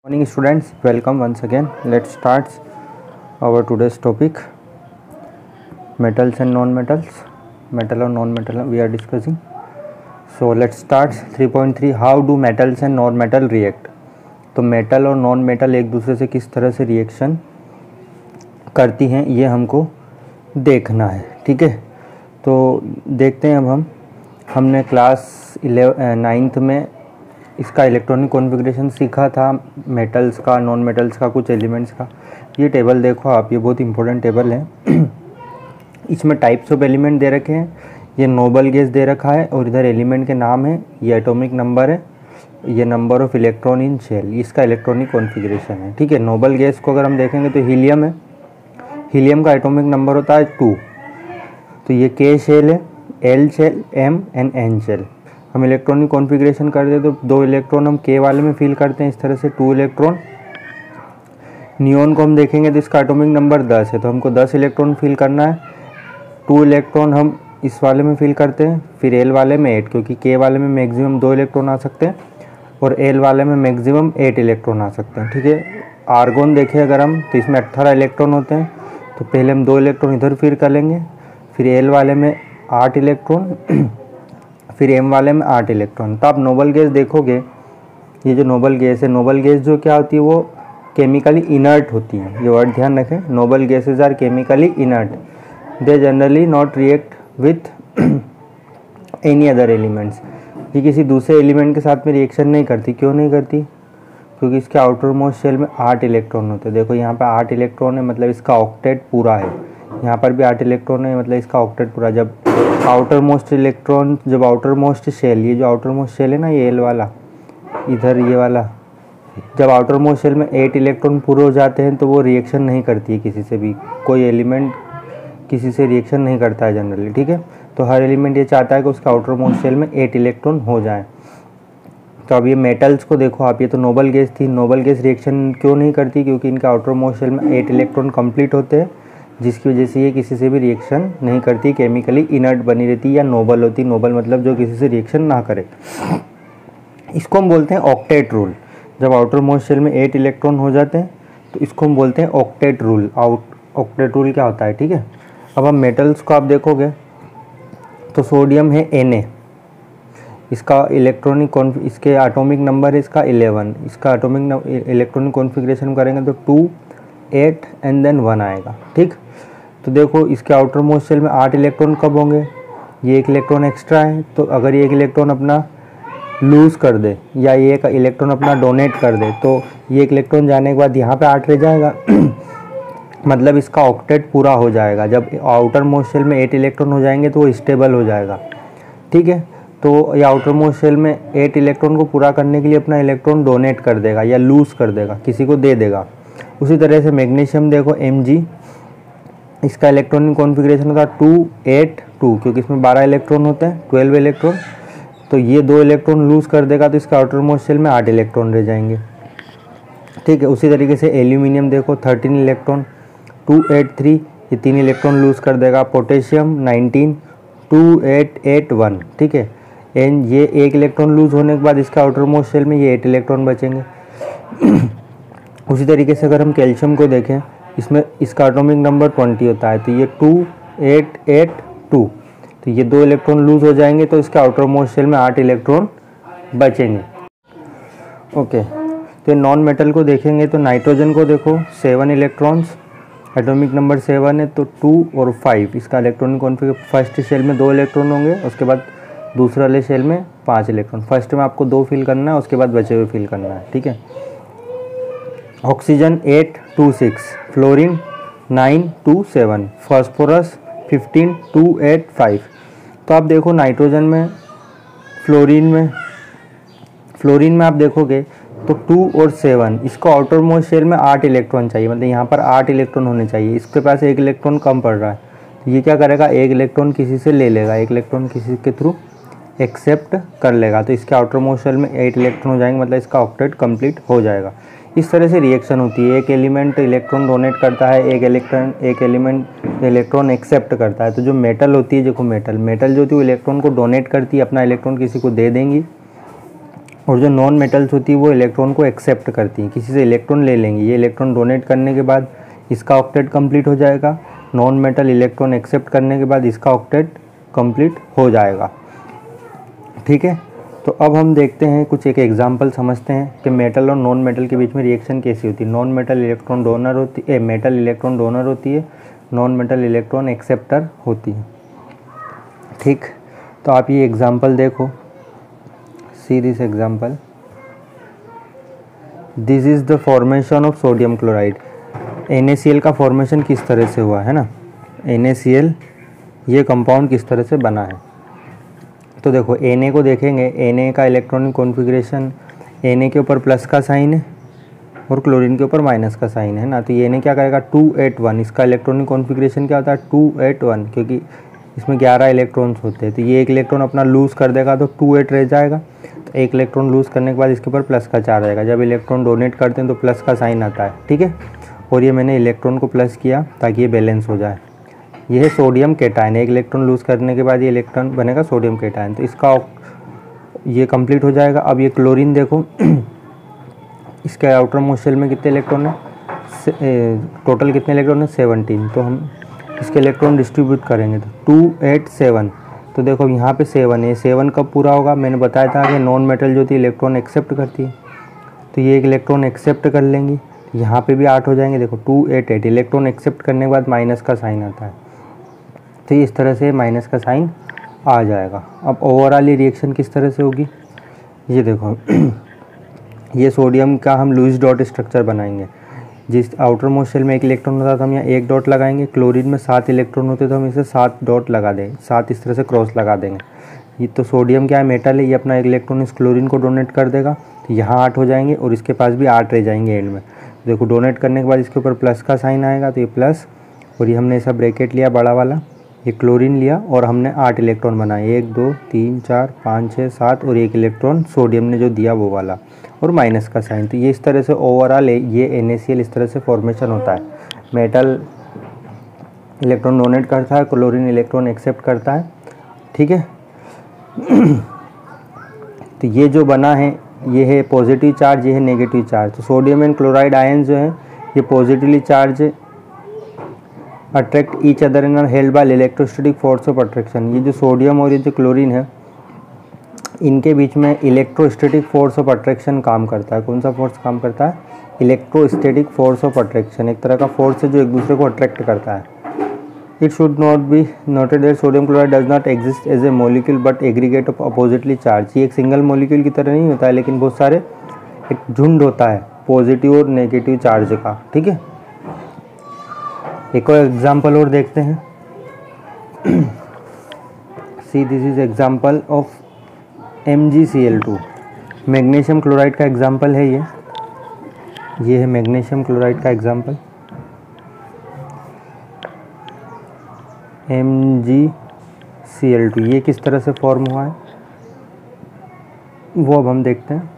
Morning students, welcome once again. Let's start our today's topic, metals and non-metals. Metal or non-metal we are discussing. So let's start 3.3. How do metals and non-metal react? तो metal और non metal एक दूसरे से किस तरह से reaction करती हैं ये हमको देखना है, ठीक है। तो देखते हैं अब हमने क्लास 9th में इसका इलेक्ट्रॉनिक कॉन्फ़िगरेशन सीखा था, मेटल्स का, नॉन मेटल्स का, कुछ एलिमेंट्स का। ये टेबल देखो आप, ये बहुत इंपॉर्टेंट टेबल है। इसमें टाइप्स ऑफ एलिमेंट दे रखे हैं, ये नोबल गैस दे रखा है और इधर एलिमेंट के नाम है, ये एटॉमिक नंबर है, ये number of electron in shell, इसका इलेक्ट्रॉनिक कॉन्फ़िगरेशन है, ठीक है। नोबल गैस को अगर हम देखेंगे तो हीलियम है, हीलियम का एटॉमिक नंबर होता है 2, तो ये के शेल है, L shell, M and N shell. हम इलेक्ट्रॉनिक कॉन्फ़िगरेशन कर दे तो 2 इलेक्ट्रॉन हम के वाले में फिल करते हैं, इस तरह से 2 इलेक्ट्रॉन। नियॉन को हम देखेंगे तो इसका एटॉमिक नंबर 10 है, तो हमको 10 इलेक्ट्रॉन फिल करना है। 2 इलेक्ट्रॉन हम इस वाले में फिल करते हैं, फिर एल वाले में 8, क्योंकि के वाले में मैक्सिमम 2 इलेक्ट्रॉन आ सकते हैं और एल वाले में मैक्सिमम 8 इलेक्ट्रॉन आ सकते हैं, ठीक है। आर्गोन देखें अगर हम तो इसमें 18 इलेक्ट्रॉन होते हैं, तो पहले हम 2 इलेक्ट्रॉन इधर फिर कर लेंगे, फिर एल वाले में 8 इलेक्ट्रॉन, फिर एम वाले में 8 इलेक्ट्रॉन। तो आप नोबल गैस देखोगे, ये जो नोबल गैस है, नोबल गैस जो क्या होती है वो केमिकली इनर्ट होती है, ये वर्ड ध्यान रखें। Noble gases are chemically inert, they generally not react with any other elements. ये किसी दूसरे एलिमेंट के साथ में रिएक्शन नहीं करती। क्यों नहीं करती? क्योंकि इसके आउटर मोस्ट शेल में 8 इलेक्ट्रॉन होते हैं। देखो यहाँ पे 8 इलेक्ट्रॉन है, मतलब इसका ऑक्टेट पूरा है। यहाँ पर भी 8 इलेक्ट्रॉन है, मतलब इसका ऑक्टेट पूरा। जब आउटर मोस्ट इलेक्ट्रॉन, जब आउटर मोस्ट शेल, ये जो आउटर मोस्ट शेल है ना, ये एल वाला, इधर ये वाला, जब आउटर मोस्ट शेल में 8 इलेक्ट्रॉन पूरे हो जाते हैं तो वो रिएक्शन नहीं करती है किसी से भी। कोई एलिमेंट किसी से रिएक्शन नहीं करता है जनरली, ठीक है। तो हर एलिमेंट ये चाहता है कि उसका आउटर मोस्ट शेल में 8 इलेक्ट्रॉन हो जाए। तो अब ये मेटल्स को देखो आप, ये तो नोबल गैस थी। नोबल गैस रिएक्शन क्यों नहीं करती? क्योंकि इनका आउटर मोस्ट शेल में 8 इलेक्ट्रॉन कंप्लीट होते हैं, जिसकी वजह से ये किसी से भी रिएक्शन नहीं करती, केमिकली इनर्ट बनी रहती या नोबल होती। नोबल मतलब जो किसी से रिएक्शन ना करे। इसको हम बोलते हैं ऑक्टेट रूल। जब आउटर मोस्ट शेल में 8 इलेक्ट्रॉन हो जाते हैं तो इसको हम बोलते हैं ऑक्टेट रूल। ऑक्टेट रूल क्या होता है, ठीक है। अब हम मेटल्स को आप देखोगे तो सोडियम है Na, इसका इसके एटॉमिक नंबर है इसका 11, इसका एटॉमिक इलेक्ट्रॉनिक कॉन्फ़िगरेशन करेंगे तो 2, 8 एंड देन 1 आएगा, ठीक। तो देखो इसके आउटर मोस्ट शेल में 8 इलेक्ट्रॉन कब होंगे? ये 1 इलेक्ट्रॉन एक्स्ट्रा है, तो अगर ये 1 इलेक्ट्रॉन अपना लूज़ कर दे या ये 1 इलेक्ट्रॉन अपना डोनेट कर दे तो ये 1 इलेक्ट्रॉन जाने के बाद यहाँ पे 8 रह जाएगा। मतलब इसका ऑक्टेट पूरा हो जाएगा। जब आउटर मोस्ट शेल में 8 इलेक्ट्रॉन हो जाएंगे तो वो स्टेबल हो जाएगा, ठीक है। तो ये आउटर मोस्ट शेल में 8 इलेक्ट्रॉन को पूरा करने के लिए अपना इलेक्ट्रॉन डोनेट कर देगा या लूज़ कर देगा, किसी को दे देगा। उसी तरह से मैग्नीशियम देखो Mg, इसका इलेक्ट्रॉनिक कॉन्फ़िगरेशन होता है 2, 8, 2, क्योंकि इसमें 12 इलेक्ट्रॉन होते हैं, 12 इलेक्ट्रॉन। तो ये 2 इलेक्ट्रॉन लूज़ कर देगा तो इसका आउटर मोस्ट शेल में 8 इलेक्ट्रॉन रह जाएंगे, ठीक है। उसी तरीके से एल्यूमिनियम देखो 13 इलेक्ट्रॉन, 2, 8, 3, ये 3 इलेक्ट्रॉन लूज़ कर देगा। पोटेशियम 19, 2, 8, 8, 1, ठीक है। एंड ये 1 इलेक्ट्रॉन लूज़ होने के बाद इसका आउटर मोस्ट शेल में ये 8 इलेक्ट्रॉन बचेंगे। उसी तरीके से अगर हम कैल्शियम को देखें, इसमें इसका एटॉमिक नंबर 20 होता है, तो ये 2, 8, 8, 2, तो ये 2 इलेक्ट्रॉन लूज़ हो जाएंगे तो इसका आउटर मोस्ट शेल में 8 इलेक्ट्रॉन बचेंगे, ओके। तो नॉन मेटल को देखेंगे तो नाइट्रोजन को देखो 7 इलेक्ट्रॉन्स, एटॉमिक नंबर 7 है, तो 2 और 5 इसका इलेक्ट्रॉनिक कॉन्फ़िगरेशन। फर्स्ट शेल में 2 इलेक्ट्रॉन होंगे, उसके बाद दूसरे वाले शेल में 5 इलेक्ट्रॉन। फर्स्ट में आपको 2 फिल करना है, उसके बाद बचे हुए फिल करना है, ठीक है। Oxygen 8, 2, 6, fluorine 9, 2, 7, phosphorus 15, 2, 8, 5। तो आप देखो नाइट्रोजन में, फ्लोरीन में आप देखोगे तो 2 और 7, इसको आउटर मोस्ट शेल में 8 इलेक्ट्रॉन चाहिए, मतलब यहाँ पर 8 इलेक्ट्रॉन होने चाहिए। इसके पास 1 इलेक्ट्रॉन कम पड़ रहा है, तो ये क्या करेगा, 1 इलेक्ट्रॉन किसी से ले लेगा, 1 इलेक्ट्रॉन किसी के थ्रू एक्सेप्ट कर लेगा, तो इसके आउटर मोस्ट शेल में 8 इलेक्ट्रॉन हो जाएंगे, मतलब इसका ऑक्टेट कंप्लीट हो जाएगा। इस तरह से रिएक्शन होती है। एक एलिमेंट इलेक्ट्रॉन डोनेट करता है, एक एलिमेंट इलेक्ट्रॉन एक्सेप्ट करता है। तो जो मेटल होती है, देखो मेटल जो होती है वो इलेक्ट्रॉन को डोनेट करती है, अपना इलेक्ट्रॉन किसी को दे देंगी, और जो नॉन मेटल्स होती है वो इलेक्ट्रॉन को एक्सेप्ट करती हैं, किसी से इलेक्ट्रॉन ले लेंगी, ये इलेक्ट्रॉन डोनेट करने के बाद इसका ऑक्टेट कंप्लीट हो जाएगा, नॉन मेटल इलेक्ट्रॉन एक्सेप्ट करने के बाद इसका ऑक्टेट कंप्लीट हो जाएगा। ठीक है, तो अब हम देखते हैं कुछ एक एग्जांपल समझते हैं कि मेटल और नॉन मेटल के बीच में रिएक्शन कैसी होती है। नॉन मेटल इलेक्ट्रॉन डोनर होती है, मेटल इलेक्ट्रॉन डोनर होती है, नॉन मेटल इलेक्ट्रॉन एक्सेप्टर होती है। ठीक, तो आप ये एग्जांपल देखो, see this example, this is the formation of sodium chloride. NaCl का फॉर्मेशन किस तरह से हुआ है ना, NaCl ये कंपाउंड किस तरह से बना है। तो देखो Na को देखेंगे, Na का इलेक्ट्रॉनिक कॉन्फ़िगरेशन, Na के ऊपर प्लस का साइन है और क्लोरीन के ऊपर माइनस का साइन है ना, तो ये Na क्या करेगा 281, इसका इलेक्ट्रॉनिक कॉन्फ़िगरेशन क्या होता है 281, क्योंकि इसमें 11 इलेक्ट्रॉन्स होते हैं, तो ये एक इलेक्ट्रॉन अपना लूज़ कर देगा तो 28 रह जाएगा। तो एक इलेक्ट्रॉन लूज़ करने के बाद इसके ऊपर प्लस का चार्ज आएगा, जब इलेक्ट्रॉन डोनेट करते हैं तो प्लस का साइन आता है। ठीक है, और ये मैंने इलेक्ट्रॉन को प्लस किया ताकि ये बैलेंस हो जाए। यह है सोडियम केटायन, एक इलेक्ट्रॉन लूज़ करने के बाद ये इलेक्ट्रॉन बनेगा सोडियम केटायन, तो इसका ये कंप्लीट हो जाएगा। अब ये क्लोरीन देखो इसके आउटर मोस्ट शेल में कितने इलेक्ट्रॉन है, टोटल कितने इलेक्ट्रॉन है 17, तो हम इसके इलेक्ट्रॉन डिस्ट्रीब्यूट करेंगे तो 287, तो देखो यहाँ पे 7 है, 7 कब पूरा होगा, मैंने बताया था कि नॉन मेटल जो थी इलेक्ट्रॉन एक्सेप्ट करती है, तो ये एक इलेक्ट्रॉन एक्सेप्ट कर लेंगी, यहाँ पे भी 8 हो जाएंगे। देखो 288 इलेक्ट्रॉन एक्सेप्ट करने के बाद माइनस का साइन आता है, तो इस तरह से माइनस का साइन आ जाएगा। अब ओवरऑल ये रिएक्शन किस तरह से होगी, ये देखो ये सोडियम का हम लुईस डॉट स्ट्रक्चर बनाएंगे, जिस आउटर मोस्ट शेल में एक इलेक्ट्रॉन होता है तो हम यहाँ एक डॉट लगाएंगे, क्लोरीन में 7 इलेक्ट्रॉन होते तो हम इसे 7 डॉट लगा देंगे, 7 इस तरह से क्रॉस लगा देंगे। ये तो सोडियम क्या है मेटल है, ये अपना एक इलेक्ट्रॉन इस क्लोरीन को डोनेट कर देगा, तो यहाँ 8 हो जाएंगे और इसके पास भी 8 रह जाएंगे एंड में। देखो डोनेट करने के बाद इसके ऊपर प्लस का साइन आएगा, तो ये प्लस, और ये हमने ऐसा ब्रैकेट लिया बड़ा वाला, ये क्लोरीन लिया और हमने 8 इलेक्ट्रॉन बनाए, 1 2 3 4 5 6 7 और एक इलेक्ट्रॉन सोडियम ने जो दिया वो वाला, और माइनस का साइन। तो ये इस तरह से ओवरऑल ये NaCl इस तरह से फॉर्मेशन होता है। मेटल इलेक्ट्रॉन डोनेट करता है, क्लोरीन इलेक्ट्रॉन एक्सेप्ट करता है। ठीक है तो ये जो बना है ये है पॉजिटिव चार्ज, ये है नेगेटिव चार्ज। तो सोडियम एंड क्लोराइड आयन जो है ये positively charge attract each other and are held by electrostatic force of attraction. ये जो सोडियम और ये जो क्लोरीन है इनके बीच में इलेक्ट्रोस्टैटिक फोर्स ऑफ अट्रैक्शन काम करता है। कौन सा फोर्स काम करता है, इलेक्ट्रोस्टैटिक फोर्स ऑफ अट्रैक्शन, एक तरह का फोर्स है जो एक दूसरे को अट्रैक्ट करता है। It should not be noted that sodium chloride does not exist as a molecule but aggregate of oppositely charge. ये एक सिंगल मॉलिक्यूल की तरह नहीं होता है, लेकिन बहुत सारे एक झुंड होता है पॉजिटिव और नेगेटिव चार्ज का। ठीक है, एक और एग्जाम्पल और देखते हैं। See this is example of MgCl2, magnesium chloride का एग्जाम्पल है ये है मैग्नीशियम क्लोराइड का एग्जाम्पल MgCl2। ये किस तरह से फॉर्म हुआ है वो अब हम देखते हैं।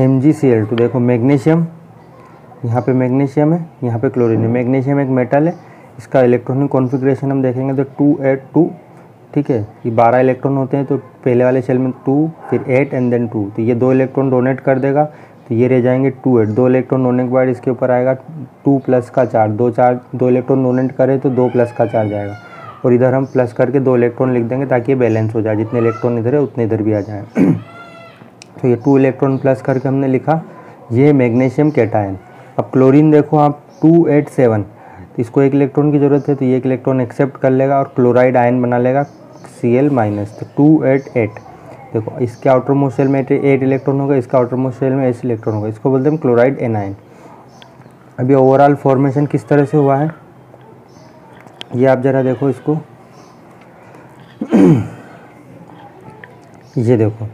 MgCl2 देखो मैग्नीशियम, यहाँ पे मैग्नीशियम है, यहाँ पे क्लोरीन है। मैग्नीशियम एक मेटल है, इसका इलेक्ट्रॉनिक कॉन्फ़िगरेशन हम देखेंगे तो 282। ठीक है, ये 12 इलेक्ट्रॉन होते हैं, तो पहले वाले शेल में 2 फिर 8 एंड देन 2, तो ये 2 इलेक्ट्रॉन डोनेट कर देगा, तो ये रह जाएंगे 28। 2 इलेक्ट्रॉन डोनेट के बाद इसके ऊपर आएगा 2 प्लस का चार्ज, 2 इलेक्ट्रॉन डोनेट करे तो 2 प्लस का चार्ज आएगा, और इधर हम प्लस करके 2 इलेक्ट्रॉन लिख देंगे ताकि ये बैलेंस हो जाए, जितने इलेक्ट्रॉन इधर है उतने इधर भी आ जाए। तो ये 2 इलेक्ट्रॉन प्लस करके हमने लिखा, ये मैग्नीशियम कैटायन। अब क्लोरीन देखो आप 287, तो इसको एक इलेक्ट्रॉन की ज़रूरत है, तो ये एक इलेक्ट्रॉन एक्सेप्ट कर लेगा और क्लोराइड आयन बना लेगा Cl-, तो 288। देखो इसके आउटर मोस्ट शेल में 8 इलेक्ट्रॉन होगा, इसका आउटर मोस्ट शेल में 8 इलेक्ट्रॉन होगा, इसको बोलते हैं क्लोराइड एनायन। अभी ओवरऑल फॉर्मेशन किस तरह से हुआ है ये आप ज़रा देखो इसको। ये देखो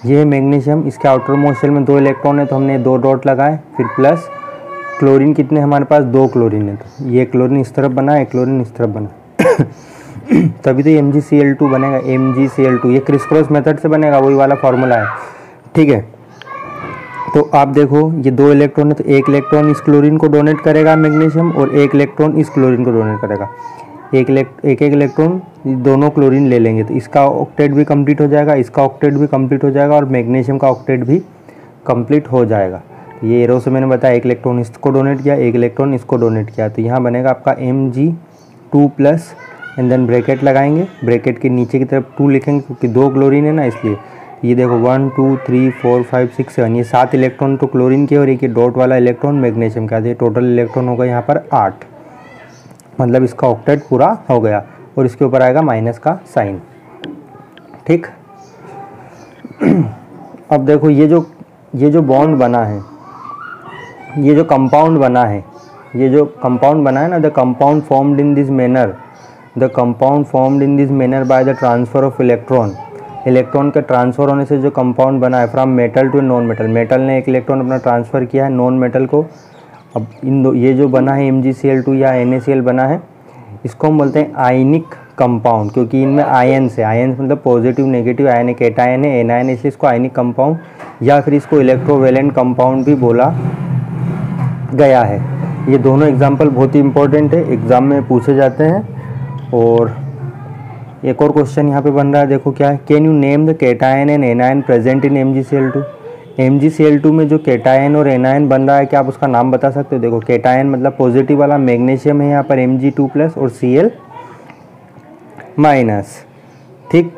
ये मैग्नीशियम, इसके आउटर मोस्ट शेल में 2 इलेक्ट्रॉन है, तो हमने 2 डॉट लगाए, फिर प्लस क्लोरीन कितने हमारे पास 2 क्लोरीन है, तो ये क्लोरीन इस तरफ बना, एक क्लोरीन इस तरफ बना। तभी तो MgCl2 बनेगा, MgCl2। ये क्रिस क्रॉस मेथड से बनेगा, वही वाला फार्मूला है। ठीक है, तो आप देखो ये 2 इलेक्ट्रॉन है, तो एक इलेक्ट्रॉन इस क्लोरीन को डोनेट करेगा मैग्नीशियम, और एक इलेक्ट्रॉन इस क्लोरीन को डोनेट करेगा। एक एक इलेक्ट्रॉन दोनों क्लोरीन ले लेंगे तो इसका ऑक्टेट भी कंप्लीट हो जाएगा, इसका ऑक्टेट भी कंप्लीट हो जाएगा और मैग्नीशियम का ऑक्टेट भी कंप्लीट हो जाएगा। ये एरो से मैंने बताया एक इलेक्ट्रॉन इसको डोनेट किया, एक इलेक्ट्रॉन इसको डोनेट किया, तो यहाँ बनेगा आपका Mg2+ एंड देन ब्रैकेट लगाएंगे, ब्रैकेट के नीचे की तरफ 2 लिखेंगे क्योंकि 2 क्लोरीन है ना, इसलिए ये देखो 1 2 3 4 5 6 7 ये 7 इलेक्ट्रॉन तो क्लोरीन के और एक ये डॉट वाला इलेक्ट्रॉन मैग्नीशियम का, ये टोटल इलेक्ट्रॉन होगा यहाँ पर 8, मतलब इसका ऑक्टेट पूरा हो गया और इसके ऊपर आएगा माइनस का साइन। ठीक, अब देखो ये जो बॉन्ड बना है, ये जो कंपाउंड बना है, ये जो कंपाउंड बना है ना, the compound formed in this manner, the compound formed in this manner by the transfer of electron, electron के ट्रांसफ़र होने से जो कंपाउंड बना है from metal to non metal, metal ने एक इलेक्ट्रॉन अपना ट्रांसफ़र किया है नॉन मेटल को। अब ये जो बना है MgCl2 या NaCl बना है, इसको हम बोलते हैं आयनिक कंपाउंड, क्योंकि इनमें आयन्स है, आयन्स मतलब पॉजिटिव नेगेटिव आयन है, कैटायन है, एनायन है, इसलिए इसको आयनिक कंपाउंड या फिर इसको इलेक्ट्रोवेलेंट कंपाउंड भी बोला गया है। ये दोनों एग्जाम्पल बहुत ही इंपॉर्टेंट है, एग्ज़ाम में पूछे जाते हैं। और एक और क्वेश्चन यहाँ पे बन रहा है, देखो क्या है, can you name the cation and anion present in MgCl2। MgCl2 में जो कैटायन और एनायन बन रहा है, क्या आप उसका नाम बता सकते हो? देखो कैटायन मतलब पॉजिटिव वाला मैग्नीशियम है यहाँ पर Mg2+ और Cl-। ठीक,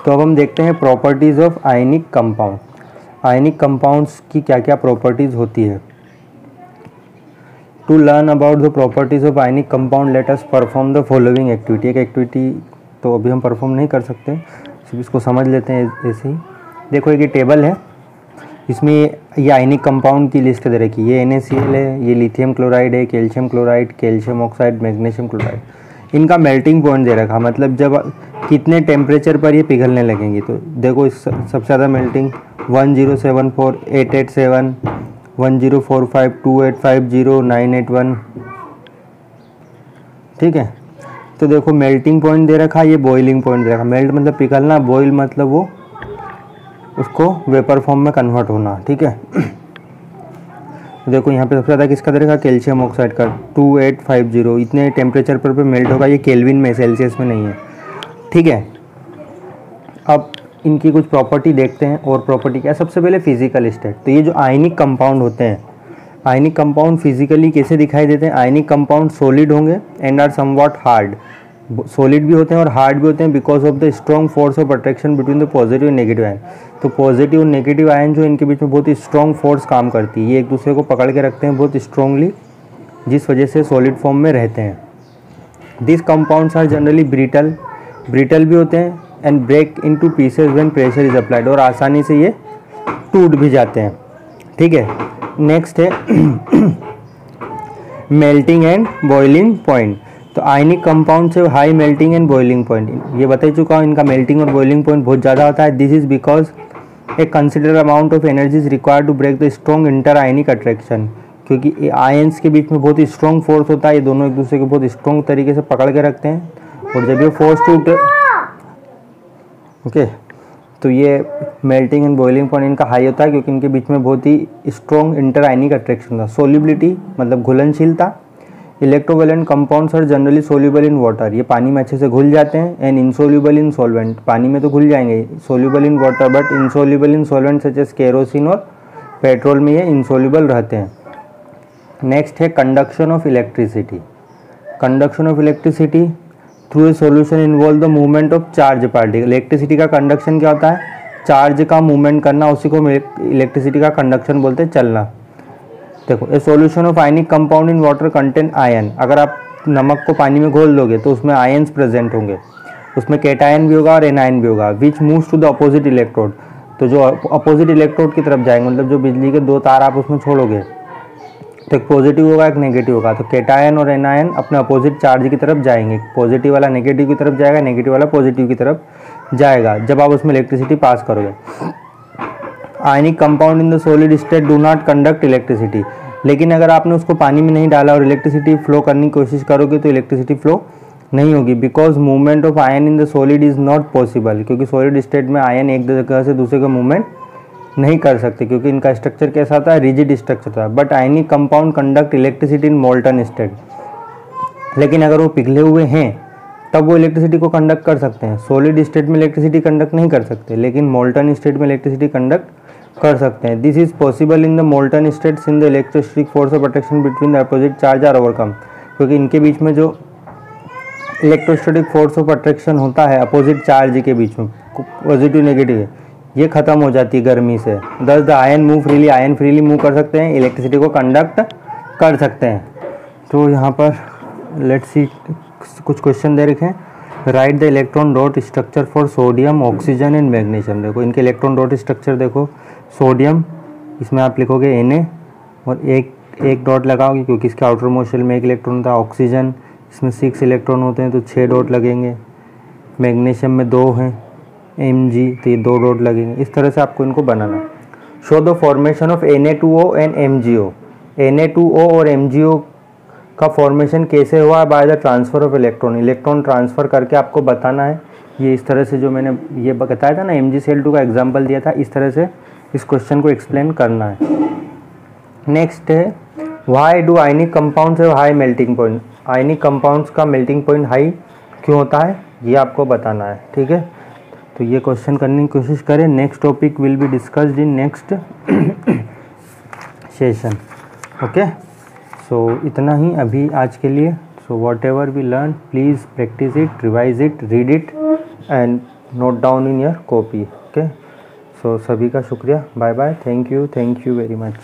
तो अब हम देखते हैं properties of ionic compound. Ionic compounds की क्या क्या प्रॉपर्टीज़ होती है। To learn about the properties of ionic compound let us perform the following activity. एक एक्टिविटी तो अभी हम परफॉर्म नहीं कर सकते, सिर्फ इसको समझ लेते हैं ऐसे ही। देखो एक ये टेबल है, इसमें ये आयनिक कंपाउंड की लिस्ट दे रखी है, ये NaCl है, ये लिथियम क्लोराइड है, calcium chloride, calcium oxide, magnesium chloride. इनका मेल्टिंग पॉइंट दे रखा, मतलब जब कितने टेम्परेचर पर ये पिघलने लगेंगे। तो देखो सबसे ज़्यादा मेल्टिंग 1074, 887, 1045, 2850, 981। ठीक है, तो देखो मेल्टिंग पॉइंट दे रखा, ये बॉइलिंग पॉइंट दे रखा। मेल्ट मतलब पिघलना, बॉइल मतलब वो उसको वेपर फॉर्म में कन्वर्ट होना। ठीक है, देखो यहाँ पे सबसे ज़्यादा किसका दे रखा, कैल्शियम ऑक्साइड का 2850, इतने टेम्परेचर पर मेल्ट होगा। ये केल्विन में, सेल्सियस में नहीं है। ठीक है, अब इनकी कुछ प्रॉपर्टी देखते हैं। और प्रॉपर्टी क्या है, सबसे पहले फिजिकल स्टेट। तो ये जो आयनिक कंपाउंड होते हैं, आयनिक कंपाउंड फिजिकली कैसे दिखाई देते हैं। आयनिक कंपाउंड सॉलिड होंगे and are somewhat hard, solid भी होते हैं और हार्ड भी होते हैं because of the strong force of attraction between the positive and negative ion. तो पॉजिटिव और नेगेटिव आयन जो इनके बीच में बहुत ही स्ट्रॉन्ग फोर्स काम करती है, ये एक दूसरे को पकड़ के रखते हैं बहुत स्ट्रॉन्गली, जिस वजह से सॉलिड फॉर्म में रहते हैं। This compounds are generally brittle, brittle भी होते हैं and break into pieces when pressure is applied, और आसानी से ये टूट भी जाते हैं। ठीक है, नेक्स्ट है मेल्टिंग एंड बॉइलिंग पॉइंट। तो आयनिक कंपाउंड से high melting and boiling point, ये बता चुका हूँ, इनका मेल्टिंग और बॉइलिंग पॉइंट बहुत ज़्यादा होता है। This is because a considerable amount of energy is required to break the strong inter ionic attraction, क्योंकि आयंस के बीच में बहुत ही स्ट्रॉन्ग फोर्स होता है, ये दोनों एक दूसरे को बहुत स्ट्रॉन्ग तरीके से पकड़ के रखते हैं। और जब ये फोर्स टूटे, ओके, तो ये मेल्टिंग एंड बॉइलिंग पॉइंट इनका हाई होता है क्योंकि इनके बीच में बहुत ही स्ट्रॉन्ग इंटर आयनिक अट्रैक्शन था। सोल्युबिलिटी मतलब घुलनशीलता, electrovalent compounds are generally soluble in water, ये पानी में अच्छे से घुल जाते हैं। एंड इनसोल्यूबल इन सॉल्वेंट, पानी में तो घुल जाएंगे, soluble in water but insoluble in solvent such as kerosene और पेट्रोल में ये इनसोल्यूबल रहते हैं। नेक्स्ट है conduction of electricity. Conduction of electricity through a solution involve the movement of charge particle. Electricity का कंडक्शन क्या होता है, चार्ज का मूवमेंट करना, उसी को इलेक्ट्रिसिटी का कंडक्शन बोलते हैं, चलना। देखो, ए solution of ionic compound in water contain ion, अगर आप नमक को पानी में घोल दोगे तो उसमें आयन्स प्रेजेंट होंगे, उसमें कैटायन भी होगा और एनायन भी होगा। Which moves to the opposite electrode, तो जो अपोजिट इलेक्ट्रोड की तरफ जाएंगे, मतलब जो बिजली के दो तार आप उसमें छोड़ोगे तो एक पॉजिटिव होगा एक नेगेटिव होगा, तो कैटायन और एनायन अपने अपोजिट चार्ज की तरफ जाएंगे, पॉजिटिव वाला नेगेटिव की तरफ जाएगा, नेगेटिव वाला पॉजिटिव की तरफ जाएगा जब आप उसमें इलेक्ट्रिसिटी पास करोगे। Ionic compound in the solid state do not conduct electricity, लेकिन अगर आपने उसको पानी में नहीं डाला और इलेक्ट्रिसिटी फ्लो करने की कोशिश करोगे तो इलेक्ट्रिसिटी फ्लो नहीं होगी, because movement of ion in the solid is not possible, क्योंकि सॉलिड स्टेट में आयन एक जगह से दूसरे का मूवमेंट नहीं कर सकते क्योंकि इनका स्ट्रक्चर कैसा होता है, रिजिड स्ट्रक्चर होता है। But ionic compound conduct electricity in molten state, लेकिन अगर वो पिघले हुए हैं तब वो इलेक्ट्रिसिटी को कंडक्ट कर सकते हैं। सॉलिड स्टेट में इलेक्ट्रिसिटी कंडक्ट नहीं कर सकते, लेकिन मोल्टन स्टेट में इलेक्ट्रिसिटी कंडक्ट कर सकते हैं। This is possible in the molten states in the electrostatic force of attraction between the opposite charge are overcome, क्योंकि इनके बीच में जो इलेक्ट्रोस्टैटिक फोर्स ऑफ अट्रैक्शन होता है अपोजिट चार्ज के बीच में, पॉजिटिव नेगेटिव, ये खत्म हो जाती है गर्मी से। दस the ion move freely, ion freely move कर सकते हैं, इलेक्ट्रिसिटी को कंडक्ट कर सकते हैं। तो यहाँ पर लेट्स सी कुछ क्वेश्चन दे रखे हैं। Right the electron dot structure for sodium, oxygen and magnesium. देखो इनके इलेक्ट्रॉन डॉट स्ट्रक्चर देखो, सोडियम इसमें आप लिखोगे Na और एक डॉट लगाओगे क्योंकि इसके आउटर मोस्ट शेल में एक इलेक्ट्रॉन होता है। ऑक्सीजन इसमें 6 इलेक्ट्रॉन होते हैं तो 6 डॉट लगेंगे। मैग्नीशियम में 2 हैं, Mg, तो ये 2 डॉट लगेंगे। इस तरह से आपको इनको बनाना है। Show the formation of Na2O and MgO। Na2O और MgO का फॉर्मेशन कैसे हुआ? By the transfer of electron, electron transfer करके आपको बताना है। ये इस तरह से जो मैंने ये बताया था ना, MgCl2 का एग्जाम्पल दिया था, इस तरह से इस क्वेश्चन को एक्सप्लेन करना है। नेक्स्ट है why do ionic compounds have high melting point. Ionic compounds का मेल्टिंग पॉइंट हाई क्यों होता है ये आपको बताना है, ठीक है। तो ये क्वेश्चन करने की कोशिश करें। Next topic will be discussed in next session. Okay, so इतना ही अभी आज के लिए। So whatever we learn please practice it, revise it, read it and note down in your copy. Okay, so सभी का शुक्रिया। Bye bye, thank you very much.